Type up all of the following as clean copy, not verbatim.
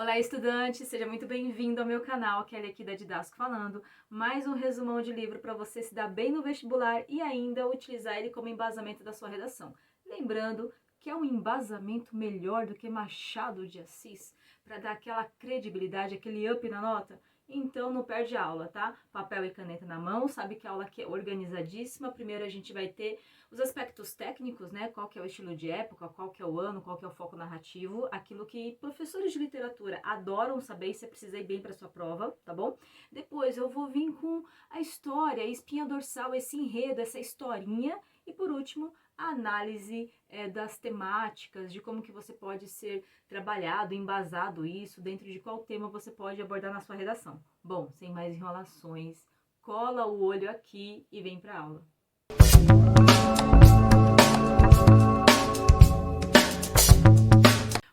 Olá, estudante! Seja muito bem-vindo ao meu canal, Kelly aqui da Didasco falando. Mais um resumão de livro para você se dar bem no vestibular e ainda utilizar ele como embasamento da sua redação. Lembrando que é um embasamento melhor do que Machado de Assis, para dar aquela credibilidade, aquele up na nota. Então não perde a aula, tá? Papel e caneta na mão, sabe que a aula aqui é organizadíssima. Primeiro a gente vai ter os aspectos técnicos, né? Qual que é o estilo de época, qual que é o ano, qual que é o foco narrativo, aquilo que professores de literatura adoram saber, se precisa ir bem para sua prova, tá bom? Depois eu vou vir com a história, a espinha dorsal, esse enredo, essa historinha, e por último, a análise das temáticas, de como que você pode ser trabalhado, embasado isso, dentro de qual tema você pode abordar na sua redação. Bom, sem mais enrolações, cola o olho aqui e vem para a aula.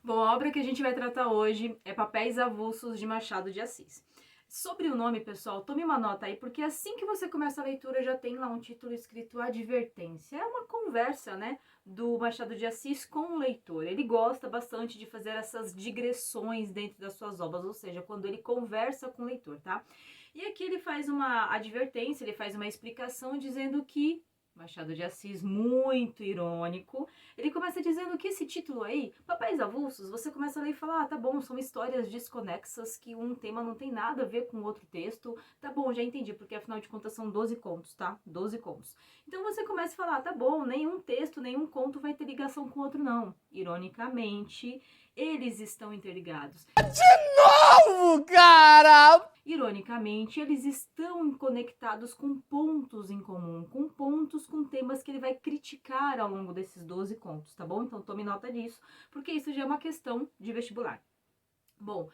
Bom, a obra que a gente vai tratar hoje é Papéis Avulsos de Machado de Assis. Sobre o nome, pessoal, tome uma nota aí, porque assim que você começa a leitura já tem lá um título escrito Advertência. É uma conversa, né, do Machado de Assis com o leitor. Ele gosta bastante de fazer essas digressões dentro das suas obras, ou seja, quando ele conversa com o leitor, tá? E aqui ele faz uma advertência, ele faz uma explicação dizendo que Machado de Assis, muito irônico, ele começa dizendo que esse título aí, Papéis Avulsos, você começa a ler e fala, tá bom, são histórias desconexas que um tema não tem nada a ver com outro texto, tá bom, já entendi, porque afinal de contas são 12 contos, tá? 12 contos. Então você começa a falar, tá bom, nenhum texto, nenhum conto vai ter ligação com o outro não. Ironicamente, eles estão interligados. De novo, cara! Ironicamente, eles estão conectados com pontos em comum, com pontos com temas que ele vai criticar ao longo desses 12 contos, tá bom? Então tome nota disso, porque isso já é uma questão de vestibular. Bom,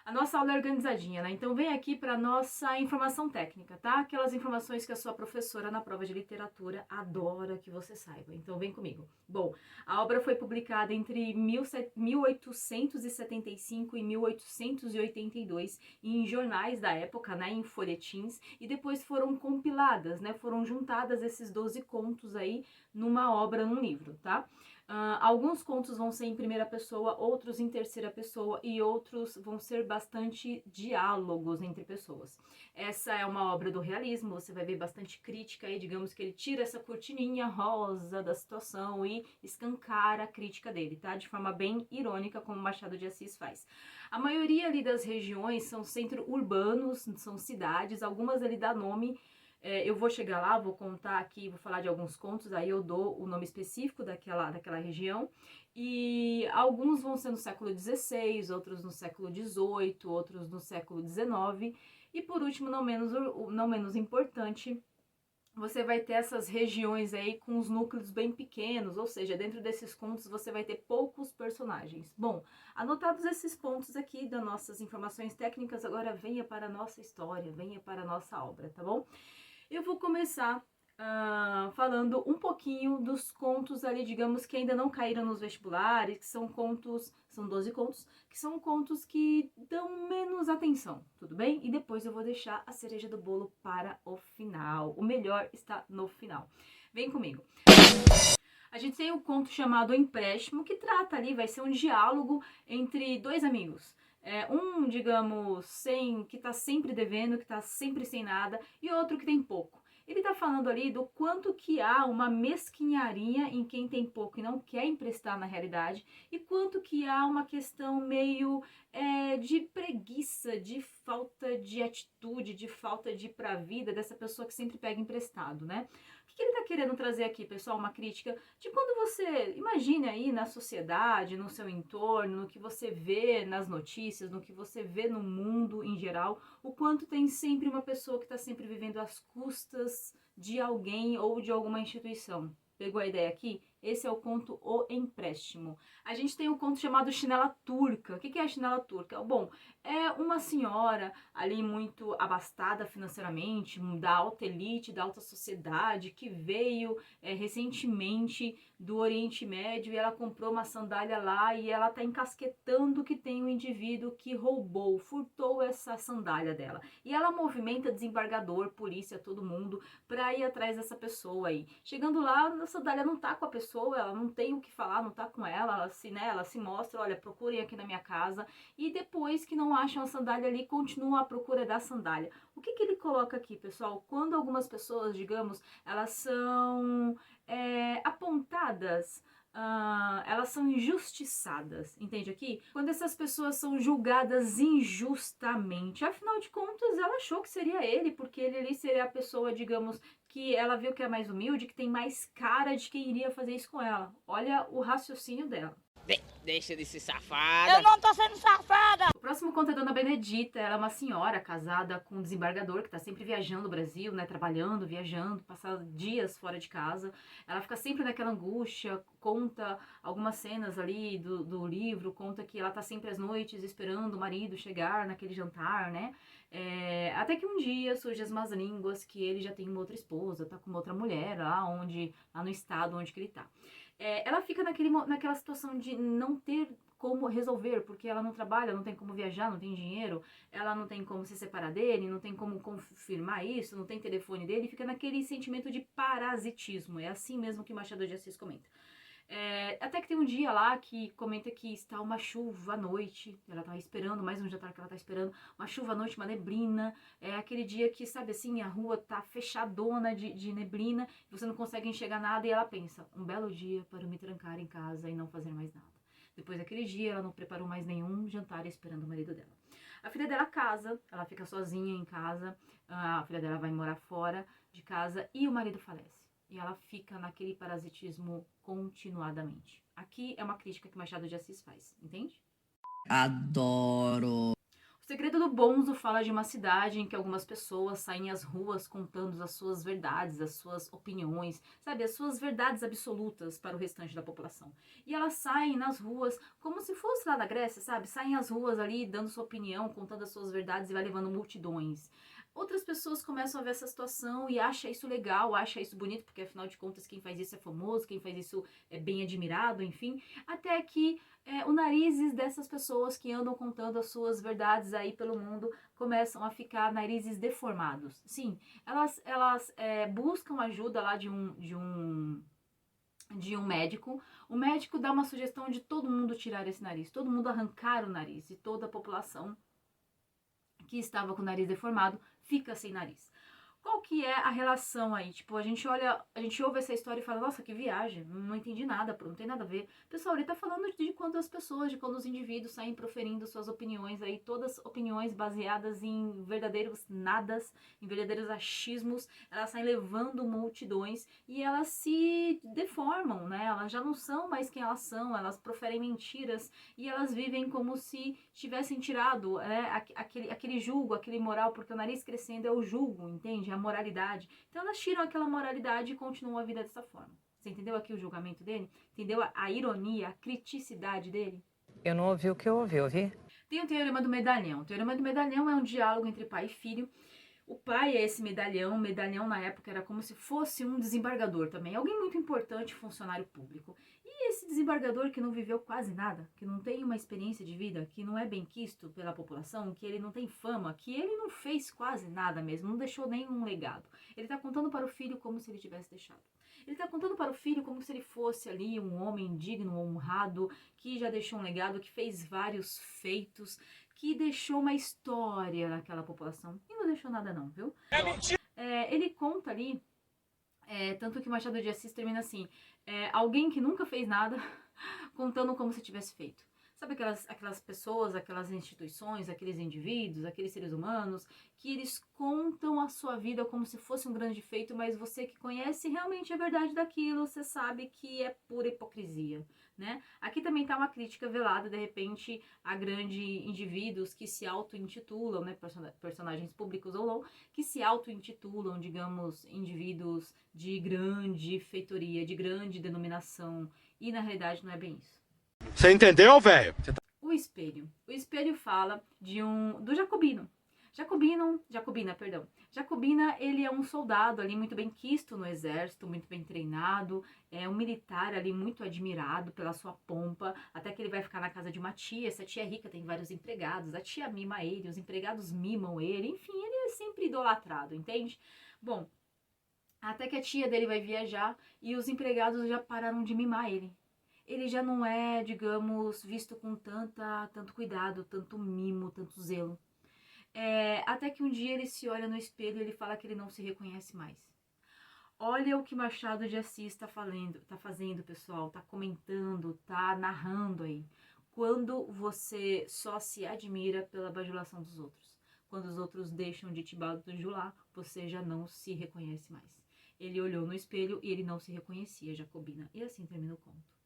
a nossa aula é organizadinha, né? Então vem aqui para nossa informação técnica, tá? Aquelas informações que a sua professora na prova de literatura adora que você saiba. Então vem comigo. Bom, a obra foi publicada entre 1875 e 1882 em jornais da época, né? Em folhetins, e depois foram compiladas, né? Foram juntadas esses 12 contos aí numa obra, num livro, tá? Alguns contos vão ser em primeira pessoa, outros em terceira pessoa e outros vão ser bastante diálogos entre pessoas. Essa é uma obra do realismo, você vai ver bastante crítica aí, digamos que ele tira essa cortininha rosa da situação e escancara a crítica dele, tá? De forma bem irônica, como Machado de Assis faz. A maioria ali das regiões são centros urbanos, são cidades, algumas ali dá nome. Eu vou chegar lá, vou contar aqui, vou falar de alguns contos, aí eu dou o nome específico daquela região, e alguns vão ser no século XVI, outros no século XVIII, outros no século XIX, e por último, não menos importante, você vai ter essas regiões aí com os núcleos bem pequenos, ou seja, dentro desses contos você vai ter poucos personagens. Bom, anotados esses pontos aqui das nossas informações técnicas, agora venha para a nossa história, venha para a nossa obra, tá bom? Eu vou começar falando um pouquinho dos contos ali, digamos, que ainda não caíram nos vestibulares, que são contos, são 12 contos, que são contos que dão menos atenção, tudo bem? E depois eu vou deixar a cereja do bolo para o final. O melhor está no final. Vem comigo. A gente tem um conto chamado O Empréstimo, que trata ali, vai ser um diálogo entre dois amigos. Digamos, que tá sempre devendo, que tá sempre sem nada, e outro que tem pouco. Ele tá falando ali do quanto que há uma mesquinharia em quem tem pouco e não quer emprestar na realidade, e quanto que há uma questão meio de preguiça, de falta de atitude, de falta de ir pra vida dessa pessoa que sempre pega emprestado, né? O que ele tá querendo trazer aqui, pessoal? Uma crítica de quando você, imagine aí na sociedade, no seu entorno, no que você vê nas notícias, no que você vê no mundo em geral, o quanto tem sempre uma pessoa que está sempre vivendo às custas de alguém ou de alguma instituição. Pegou a ideia aqui? Esse é o conto O Empréstimo. A gente tem um conto chamado Chinela Turca. O que é a Chinela Turca? Bom, é uma senhora ali muito abastada financeiramente, da alta elite, da alta sociedade, que veio recentemente do Oriente Médio e ela comprou uma sandália lá e ela tá encasquetando que tem um indivíduo que roubou, furtou essa sandália dela. E ela movimenta desembargador, polícia, todo mundo pra ir atrás dessa pessoa aí. Chegando lá, a sandália não tá com a pessoa pessoa, ela não tem o que falar, não tá com ela, ela se mostra, olha, procurem aqui na minha casa, e depois que não acham a sandália ali, continuam à procura da sandália. O que ele coloca aqui, pessoal? Quando algumas pessoas, digamos, elas são apontadas, elas são injustiçadas, entende aqui? Quando essas pessoas são julgadas injustamente, afinal de contas, ela achou que seria ele, porque ele ali seria a pessoa, digamos, que ela viu que é mais humilde, que tem mais cara de quem iria fazer isso com ela. Olha o raciocínio dela. Deixa de ser safada. Eu não tô sendo safada! O próximo conto é Dona Benedita. Ela é uma senhora casada com um desembargador que tá sempre viajando no Brasil, né? Trabalhando, viajando, passando dias fora de casa. Ela fica sempre naquela angústia, conta algumas cenas ali do livro, conta que ela tá sempre às noites esperando o marido chegar naquele jantar, né? Até que um dia surge as más línguas que ele já tem uma outra esposa, tá com uma outra mulher lá no estado onde que ele tá. Ela fica naquela situação de não ter como resolver, porque ela não trabalha, não tem como viajar, não tem dinheiro, ela não tem como se separar dele, não tem como confirmar isso, não tem telefone dele, fica naquele sentimento de parasitismo. É assim mesmo que Machado de Assis comenta. Até que tem um dia lá que comenta que está uma chuva à noite, ela tá esperando, mais um jantar que ela tá esperando, uma chuva à noite, uma neblina, aquele dia que, sabe assim, a rua tá fechadona de neblina, você não consegue enxergar nada, e ela pensa, um belo dia para me trancar em casa e não fazer mais nada. Depois daquele dia, ela não preparou mais nenhum jantar esperando o marido dela. A filha dela casa, ela fica sozinha em casa, a filha dela vai morar fora de casa e o marido falece. E ela fica naquele parasitismo continuadamente. Aqui é uma crítica que Machado de Assis faz, entende? Adoro. O Segredo do Bonzo fala de uma cidade em que algumas pessoas saem às ruas contando as suas verdades, as suas opiniões, sabe, as suas verdades absolutas para o restante da população. E elas saem nas ruas como se fosse lá da Grécia, sabe? Saem às ruas ali dando sua opinião, contando as suas verdades e vai levando multidões. Outras pessoas começam a ver essa situação e acham isso legal, acham isso bonito, porque afinal de contas quem faz isso é famoso, quem faz isso é bem admirado, enfim. Até que o narizes dessas pessoas que andam contando as suas verdades aí pelo mundo começam a ficar narizes deformados. Sim, elas buscam ajuda lá de um médico. O médico dá uma sugestão de todo mundo tirar esse nariz, todo mundo arrancar o nariz, e toda a população que estava com o nariz deformado fica sem nariz. Qual que é a relação aí? Tipo, a gente ouve essa história e fala, nossa, que viagem, não entendi nada, pô, não tem nada a ver. Pessoal, ele tá falando de quando as pessoas, de quando os indivíduos saem proferindo suas opiniões aí, todas opiniões baseadas em verdadeiros nadas, em verdadeiros achismos, elas saem levando multidões e elas se deformam, né? Elas já não são mais quem elas são, elas proferem mentiras e elas vivem como se tivessem tirado aquele julgo, aquele moral, porque o nariz crescendo é o julgo, entende? A moralidade. Então elas tiram aquela moralidade e continuam a vida dessa forma. Você entendeu aqui o julgamento dele? Entendeu a ironia, a criticidade dele? Eu não ouvi o que eu ouvi? Tem o Teorema do Medalhão. O Teorema do Medalhão é um diálogo entre pai e filho. O pai é esse medalhão. O medalhão na época era como se fosse um desembargador também. Alguém muito importante, funcionário público. E esse desembargador que não viveu quase nada, que não tem uma experiência de vida, que não é bem quisto pela população, que ele não tem fama, que ele não fez quase nada mesmo, não deixou nenhum legado. Ele tá contando para o filho como se ele tivesse deixado. Ele tá contando para o filho como se ele fosse ali um homem digno, honrado, que já deixou um legado, que fez vários feitos, que deixou uma história naquela população. E não deixou nada não, viu? É mentira! Ele conta ali, tanto que Machado de Assis termina assim, alguém que nunca fez nada, contando como se tivesse feito. Sabe aquelas pessoas, aquelas instituições, aqueles indivíduos, aqueles seres humanos, que eles contam a sua vida como se fosse um grande feito, mas você que conhece realmente a verdade daquilo, você sabe que é pura hipocrisia, né? Aqui também está uma crítica velada, de repente, a grandes indivíduos que se auto-intitulam, né, personagens públicos ou não, que se auto-intitulam, digamos, indivíduos de grande feitoria, de grande denominação, e na realidade não é bem isso. Você entendeu, velho? O espelho. O espelho fala do Jacobino. Jacobina, ele é um soldado ali muito bem quisto no exército, muito bem treinado, é um militar ali muito admirado pela sua pompa, até que ele vai ficar na casa de uma tia, essa tia é rica, tem vários empregados, a tia mima ele, os empregados mimam ele, enfim, ele é sempre idolatrado, entende? Bom, Até que a tia dele vai viajar e os empregados já pararam de mimar ele. Ele já não é, digamos, visto com tanto cuidado, tanto mimo, tanto zelo. Até que um dia ele se olha no espelho e ele fala que ele não se reconhece mais. Olha o que Machado de Assis está fazendo, pessoal, está comentando, está narrando aí. Quando você só se admira pela bajulação dos outros. Quando os outros deixam de te bajular, você já não se reconhece mais. Ele olhou no espelho e ele não se reconhecia, Jacobina. E assim termina o conto.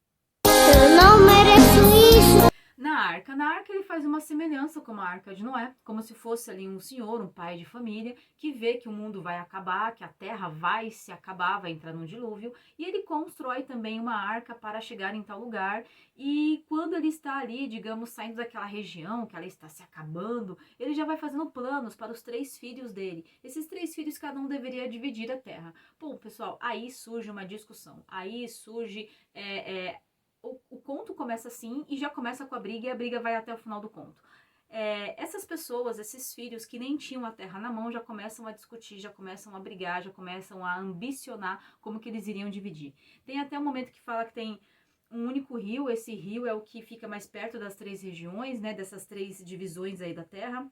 Eu não mereço isso. Na arca ele faz uma semelhança com a arca de Noé, como se fosse ali um senhor, um pai de família, que vê que o mundo vai acabar, que a terra vai se acabar, vai entrar num dilúvio, e ele constrói também uma arca para chegar em tal lugar, e quando ele está ali, digamos, saindo daquela região, que ela está se acabando, ele já vai fazendo planos para os 3 filhos dele. Esses 3 filhos, cada um deveria dividir a terra. Bom, pessoal, aí surge uma discussão, aí surge... O conto começa assim e já começa com a briga e a briga vai até o final do conto. Essas pessoas, esses filhos que nem tinham a terra na mão já começam a discutir, já começam a brigar, já começam a ambicionar como que eles iriam dividir. Tem até um momento que fala que tem um único rio, esse rio é o que fica mais perto das 3 regiões, né, dessas 3 divisões aí da terra.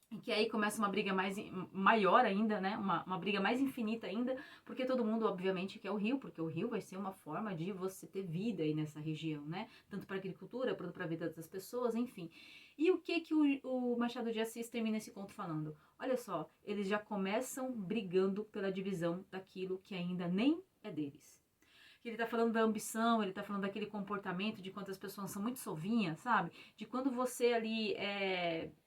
E que aí começa uma briga maior ainda, né? Uma briga mais infinita ainda, porque todo mundo, obviamente, quer o rio, porque o rio vai ser uma forma de você ter vida aí nessa região, né? Tanto para a agricultura, quanto para a vida das pessoas, enfim. E o que o Machado de Assis termina esse conto falando? Olha só, eles já começam brigando pela divisão daquilo que ainda nem é deles. Ele tá falando da ambição, ele tá falando daquele comportamento de quantas pessoas são muito sovinhas, sabe? De quando você ali,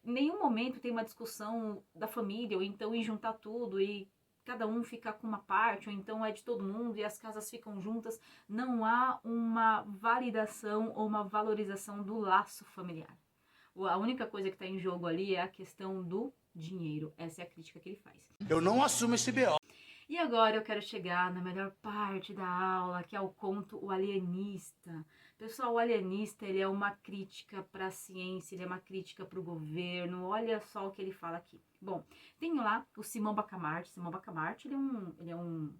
em nenhum momento tem uma discussão da família, ou então ir juntar tudo e cada um ficar com uma parte, ou então é de todo mundo e as casas ficam juntas. Não há uma validação ou uma valorização do laço familiar. A única coisa que tá em jogo ali é a questão do dinheiro. Essa é a crítica que ele faz. Eu não assumo esse BO. E agora eu quero chegar na melhor parte da aula, que é o conto O Alienista. Pessoal, o Alienista, ele é uma crítica para a ciência, ele é uma crítica para o governo. Olha só o que ele fala aqui. Bom, tem lá o Simão Bacamarte. Simão Bacamarte, ele é um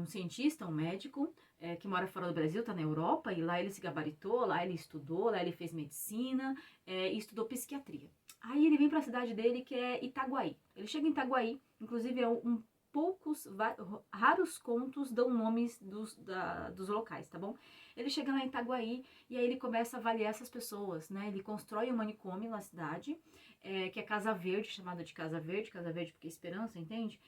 cientista, um médico, que mora fora do Brasil, tá na Europa, e lá ele se gabaritou, lá ele estudou, lá ele fez medicina e estudou psiquiatria. Aí ele vem para a cidade dele, que é Itaguaí. Ele chega em Itaguaí, inclusive raros contos dão nomes dos locais, tá bom? Ele chega lá em Itaguaí e aí ele começa a avaliar essas pessoas, né? Ele constrói um manicômio na cidade, que é Casa Verde, chamada de Casa Verde porque é esperança, entende?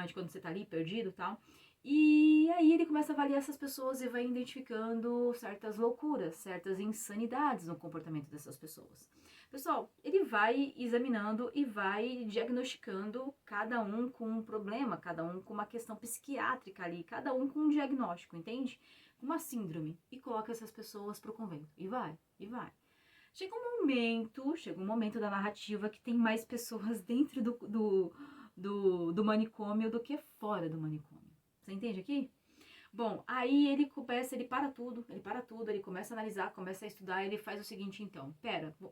De quando você tá ali perdido e tal. E aí ele começa a avaliar essas pessoas e vai identificando certas loucuras, certas insanidades no comportamento dessas pessoas. Pessoal, ele vai examinando e vai diagnosticando cada um com um problema, cada um com uma questão psiquiátrica ali, cada um com um diagnóstico, entende? Uma síndrome. E coloca essas pessoas pro convento. E vai. Chega um momento da narrativa que tem mais pessoas dentro do manicômio do que fora do manicômio. Você entende aqui? Bom, aí ele para tudo, ele começa a analisar, começa a estudar, ele faz o seguinte então,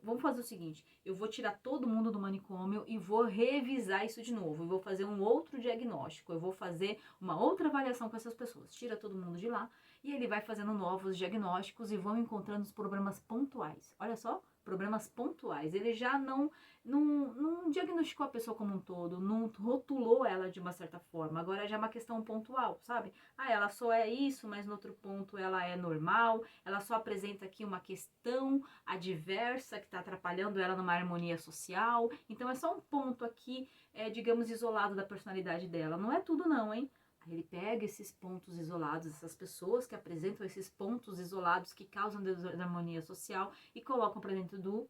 vamos fazer o seguinte, eu vou tirar todo mundo do manicômio e vou revisar isso de novo, eu vou fazer um outro diagnóstico, eu vou fazer uma outra avaliação com essas pessoas, tira todo mundo de lá e ele vai fazendo novos diagnósticos e vão encontrando os problemas pontuais, olha só, problemas pontuais, ele já não diagnosticou a pessoa como um todo, não rotulou ela de uma certa forma, agora já é uma questão pontual, sabe? Ela só é isso, mas no outro ponto ela é normal, ela só apresenta aqui uma questão adversa que está atrapalhando ela numa harmonia social, então é só um ponto aqui, digamos, isolado da personalidade dela, não é tudo não, hein? Aí ele pega esses pontos isolados, essas pessoas que apresentam esses pontos isolados que causam desarmonia social e colocam para dentro do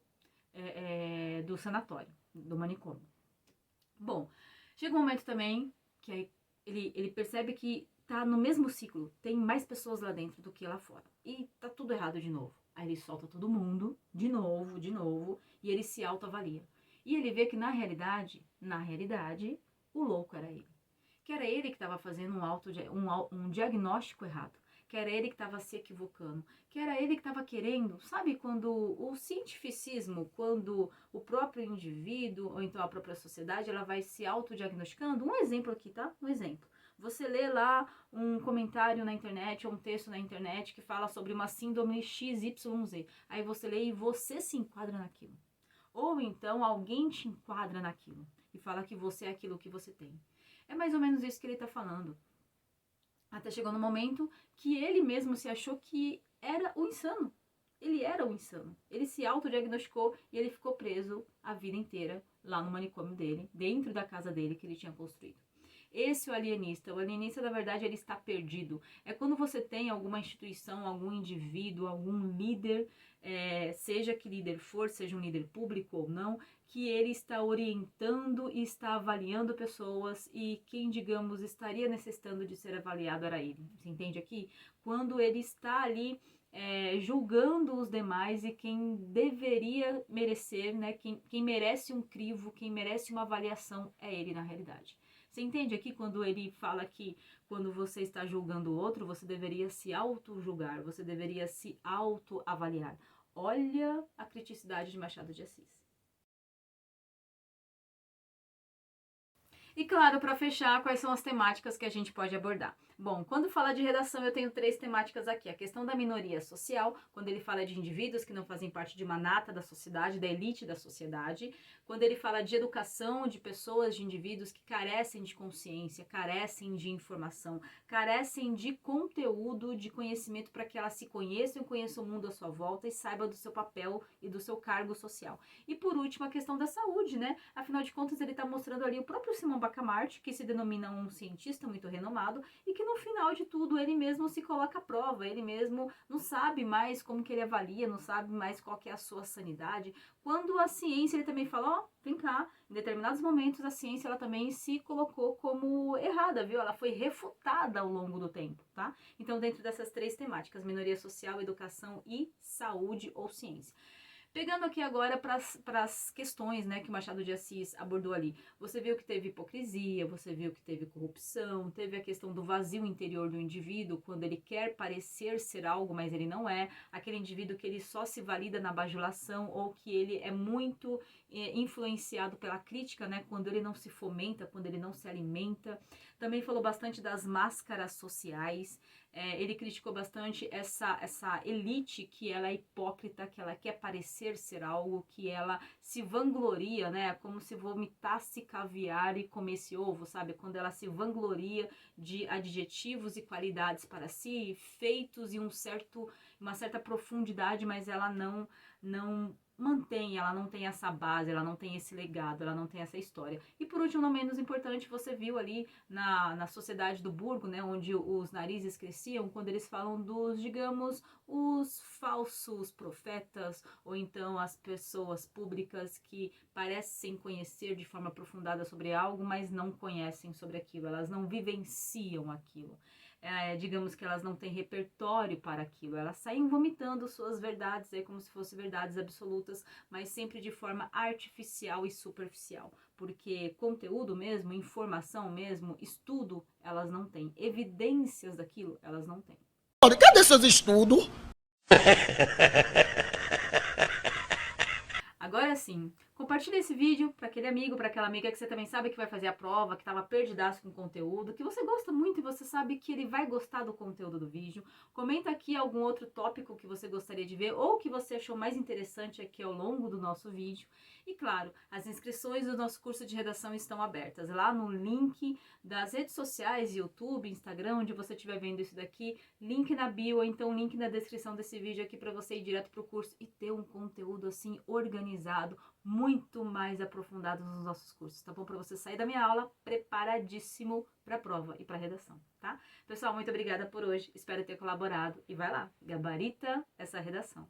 sanatório, do manicômio. Bom, chega um momento também que aí ele percebe que tá no mesmo ciclo, tem mais pessoas lá dentro do que lá fora. E tá tudo errado de novo. Aí ele solta todo mundo, de novo, e ele se autoavalia. E ele vê que na realidade, o louco era ele. Que era ele que estava fazendo um diagnóstico errado. que era ele que estava se equivocando, que era ele que estava querendo, sabe, quando o cientificismo, quando o próprio indivíduo, ou então a própria sociedade, ela vai se autodiagnosticando. Um exemplo aqui, tá? Um exemplo. Você lê lá um comentário na internet, ou um texto na internet que fala sobre uma síndrome XYZ. Aí você lê e você se enquadra naquilo. Ou então alguém te enquadra naquilo e fala que você é aquilo que você tem. É mais ou menos isso que ele está falando. Até chegou no momento que ele mesmo se achou que era o insano. Ele era o insano. Ele se autodiagnosticou e ele ficou preso a vida inteira lá no manicômio dele, dentro da casa dele que ele tinha construído. Esse é o alienista. O alienista, na verdade, ele está perdido. É quando você tem alguma instituição, algum indivíduo, algum líder, seja que líder for, seja um líder público ou não, que ele está orientando e está avaliando pessoas e quem, digamos, estaria necessitando de ser avaliado era ele. Você entende aqui? Quando ele está ali julgando os demais e quem deveria merecer, né? Quem merece um crivo, quem merece uma avaliação é ele na realidade. Você entende aqui quando ele fala que quando você está julgando o outro, você deveria se auto-julgar, você deveria se auto-avaliar. Olha a criticidade de Machado de Assis. E claro, para fechar, quais são as temáticas que a gente pode abordar? Bom, quando fala de redação, eu tenho 3 temáticas aqui. A questão da minoria social, quando ele fala de indivíduos que não fazem parte de uma nata da sociedade, da elite da sociedade. Quando ele fala de educação, de pessoas, de indivíduos que carecem de consciência, carecem de informação, carecem de conteúdo, de conhecimento para que elas se conheçam, conheçam o mundo à sua volta e saibam do seu papel e do seu cargo social. E por último, a questão da saúde, né? Afinal de contas, ele está mostrando ali o próprio Simão Bacamarte, que se denomina um cientista muito renomado e que no final de tudo ele mesmo se coloca à prova, ele mesmo não sabe mais como que ele avalia, não sabe mais qual que é a sua sanidade. Quando a ciência, ele também fala, ó, vem cá, em determinados momentos a ciência ela também se colocou como errada, viu? Ela foi refutada ao longo do tempo, tá? Então dentro dessas 3 temáticas, minoria social, educação e saúde ou ciência. Pegando aqui agora para as questões, né, que o Machado de Assis abordou ali. Você viu que teve hipocrisia, você viu que teve corrupção, teve a questão do vazio interior do indivíduo, quando ele quer parecer ser algo, mas ele não é. Aquele indivíduo que ele só se valida na bajulação ou que ele é muito influenciado pela crítica, né, quando ele não se fomenta, quando ele não se alimenta. Também falou bastante das máscaras sociais. Ele criticou bastante essa elite que ela é hipócrita, que ela quer parecer ser algo, que ela se vangloria, né? Como se vomitasse caviar e comesse ovo, sabe? Quando ela se vangloria de adjetivos e qualidades para si, feitos em uma certa profundidade, mas ela não mantém, ela não tem essa base, ela não tem esse legado, ela não tem essa história. E por último, não menos importante, você viu ali na sociedade do Burgo, né, onde os narizes cresciam, quando eles falam dos, digamos, os falsos profetas, ou então as pessoas públicas que parecem conhecer de forma aprofundada sobre algo, mas não conhecem sobre aquilo, elas não vivenciam aquilo. Digamos que elas não têm repertório para aquilo, elas saem vomitando suas verdades aí como se fossem verdades absolutas, mas sempre de forma artificial e superficial, porque conteúdo mesmo, informação mesmo, estudo, elas não têm, evidências daquilo, elas não têm. Cadê seus estudos? Agora sim, compartilhe esse vídeo para aquele amigo, para aquela amiga que você também sabe que vai fazer a prova, que estava perdidaço com o conteúdo, que você gosta muito e você sabe que ele vai gostar do conteúdo do vídeo. Comenta aqui algum outro tópico que você gostaria de ver ou que você achou mais interessante aqui ao longo do nosso vídeo. E claro, as inscrições do nosso curso de redação estão abertas lá no link das redes sociais, YouTube, Instagram, onde você estiver vendo isso daqui, link na bio ou então link na descrição desse vídeo aqui para você ir direto para o curso e ter um conteúdo assim organizado, muito mais aprofundado nos nossos cursos, tá bom? Para você sair da minha aula preparadíssimo para a prova e para a redação, tá? Pessoal, muito obrigada por hoje, espero ter colaborado e vai lá, gabarita essa redação.